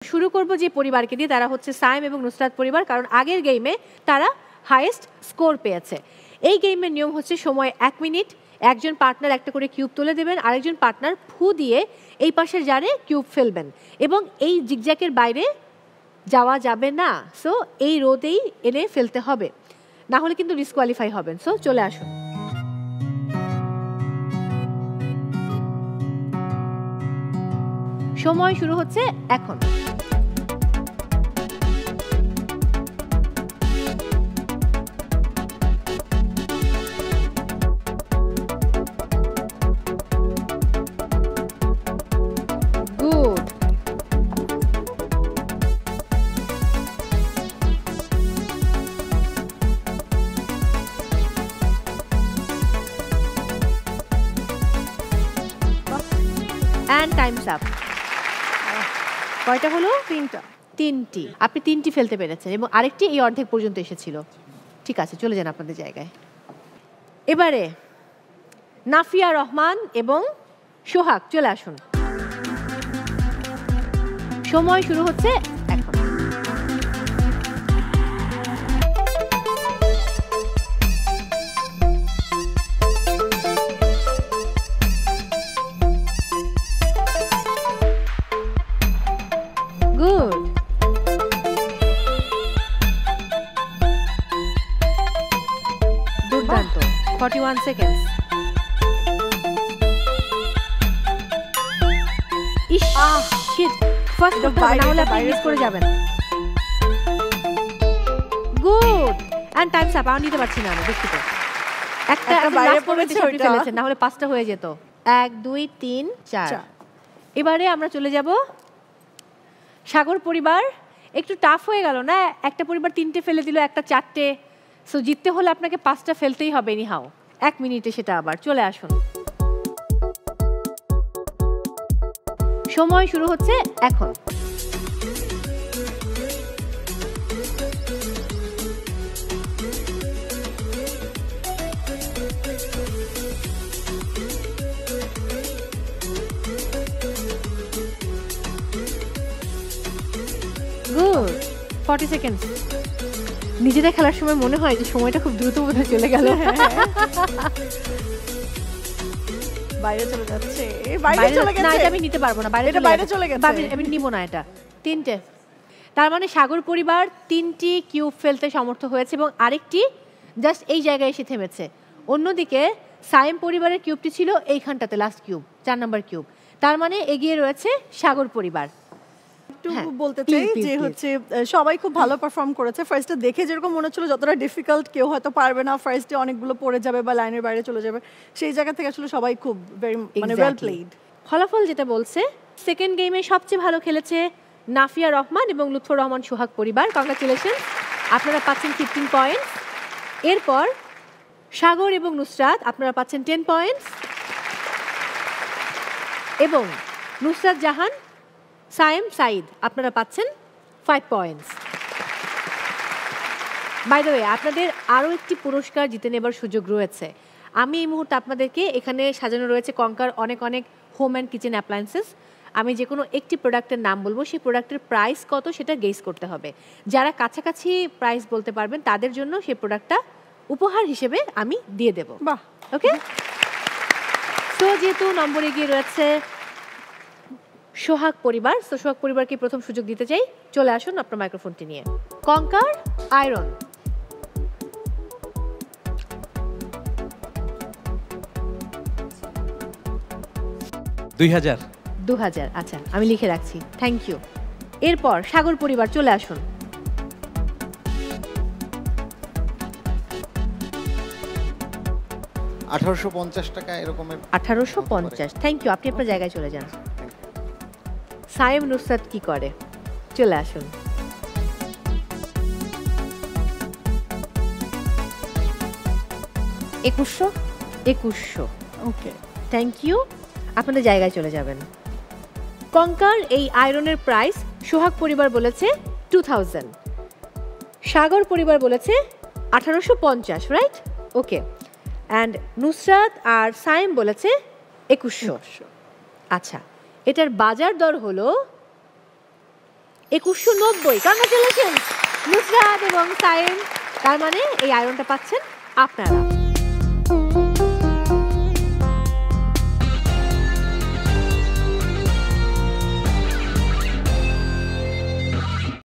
শুরু করব যে পরিবারকে দিয়ে, তারা হচ্ছে সায়েম এবং নুসরাত পরিবার, কারণ আগের গেমে তারা হাইয়েস্ট স্কোর পেয়েছে। এই গেমের নিয়ম হচ্ছে সময় 1 মিনিট, একজন পার্টনার একটা করে কিউব তুলে দেবেন, আরেকজন পার্টনার ফু দিয়ে এই পাশের জারে কিউব ফেলবেন এবং এই জিগজ্যাকের বাইরে যাওয়া যাবে না। সো এই রোতেই এনে ফেলতে হবে, না হলে কিন্তু ডিসকোয়ালিফাই হবেন। সো চলে আসুন। সময় শুরু হচ্ছে এখন। গুড। And time's up. কয়টা হলো? 3টি। আপনি 3টি ফেলতে পেরেছেন এবং আরেকটি এই অর্ধেক পর্যন্ত এসেছিল। ঠিক আছে, চলে যান আপনাদের জায়গায়। এবারে নাফিয়া রহমান এবং সোহাগ চলে আসুন। সময় শুরু হচ্ছে এখন। গুড। দুর্দান্ত। 41 সেকেন্ডস। ইশ, শিট। ফার্স্ট করতে হবে, না হলে আপনি মিস করে যাবেন। গুড। And time's up. আমি নিতে পারছি না, আমি দুঃখিত। একটা বাইরে পড়েছে, ওইটা ফেলেছেন, না হলে 5টা হয়ে যেত। 1 2 3 4। এবারে আমরা চলে যাব সাগর পরিবার। একটু টাফ হয়ে গেল না? একটা পরিবার 3টে ফেলে দিল, একটা 4টে। সো জিততে হলে আপনাকে 5টা ফেলতেই হবে এনিহাউ। 1 মিনিটে সেটা আবার। চলে আসুন। সময় শুরু হচ্ছে এখন। গুড। 40 সেকেন্ডস। নিজেদের খেলার সময় মনে হয় যে সময়টা খুব দ্রুত বোধহয় চলে গেল। বাইরে চলে যাচ্ছে। বাইরে চলে গেছে। না, এটা আমি নিতে পারবো না। বাইরে চলে গেছে। আমি নিব না এটা। 3টে। তার মানে সাগর পরিবার 3টি কিউব ফেলতে সমর্থ হয়েছে এবং আরেকটি জাস্ট এই জায়গায় এসে থেমেছে। অন্যদিকে সায়েম পরিবারের কিউবটি ছিল এইখানটাতে, লাস্ট কিউব, 4 নাম্বার কিউব। তার মানে এগিয়ে রয়েছে সাগর পরিবার। একটু বলতে চাই যে হচ্ছে সবাই খুব ভালো পারফর্ম করেছে। ফার্স্টে দেখে যেরকম মনে হচ্ছিল যতটা ডিফিকাল্ট, কেউ হয়তো পারবে না, ফার্স্টে অনেকগুলো পড়ে যাবে বা লাইনের বাইরে চলে যাবে, সেই জায়গা থেকে আসলে সবাই খুব মানে ওয়েল প্লেড। ফলাফল যেটা বলছে, সেকেন্ড গেমে সবচেয়ে ভালো খেলেছে নাফিয়া রহমান এবং লুৎফর রহমান সোহাগ পরিবার। কংগ্রাচুলেশন, আপনারা পাচ্ছেন 15 পয়েন্টস। এরপর সাগর এবং নুসরাত আপনারা পাচ্ছেন 10 পয়েন্টস এবং নুসরাত জাহান, সায়েম, সাইদ আপনারা পাচ্ছেন 5 পয়েন্টস। বাই দ্য ওয়ে, আপনাদের আরও একটি পুরস্কার জিতে নেবার সুযোগ রয়েছে। আমি এই মুহূর্তে আপনাদেরকে এখানে সাজানো রয়েছে কঙ্কার অনেক অনেক হোম অ্যান্ড কিচেন অ্যাপ্লায়েন্সেস। আমি যে কোনো একটি প্রোডাক্টের নাম বলবো, সেই প্রোডাক্টের প্রাইস কত সেটা গেস করতে হবে। যারা কাছাকাছি প্রাইস বলতে পারবেন তাদের জন্য সেই প্রোডাক্টটা উপহার হিসেবে আমি দিয়ে দেব। বাহ, ওকে। তো যেহেতু নম্বর এগিয়ে রয়েছে সোহাগ পরিবার, তো সোহাগ পরিবারকে প্রথম সুযোগ দিতে চাই। চলে আসুন আপনার মাইক্রোফোনটি নিয়ে। কঙ্কার আয়রন। $2000। আচ্ছা, আমি লিখে রাখছি, থ্যাংক ইউ। এরপর সাগর পরিবার চলে আসুন। 1850 টাকা এরকমের। 1850, থ্যাংক ইউ। আপনি আপনার জায়গায় চলে যান। সায়েম নুসরাত কি করে? চলে আসুন। $2100। ওকে, থ্যাংক ইউ। আপনাদের জায়গায় চলে যাবেন। কঙ্কার এই আয়রনের প্রাইস সোহাগ পরিবার বলেছে 2000, সাগর পরিবার বলেছে 1850, রাইট? ওকে। অ্যান্ড নুসরাত আর সায়েম বলেছে 2100। আচ্ছা, এটার বাজার দর হলো 2190। কংগ্রাচুলেশনস নুসরাত এবং সাইম, তার মানে এই আয়রনটা পাচ্ছেন আপনারা।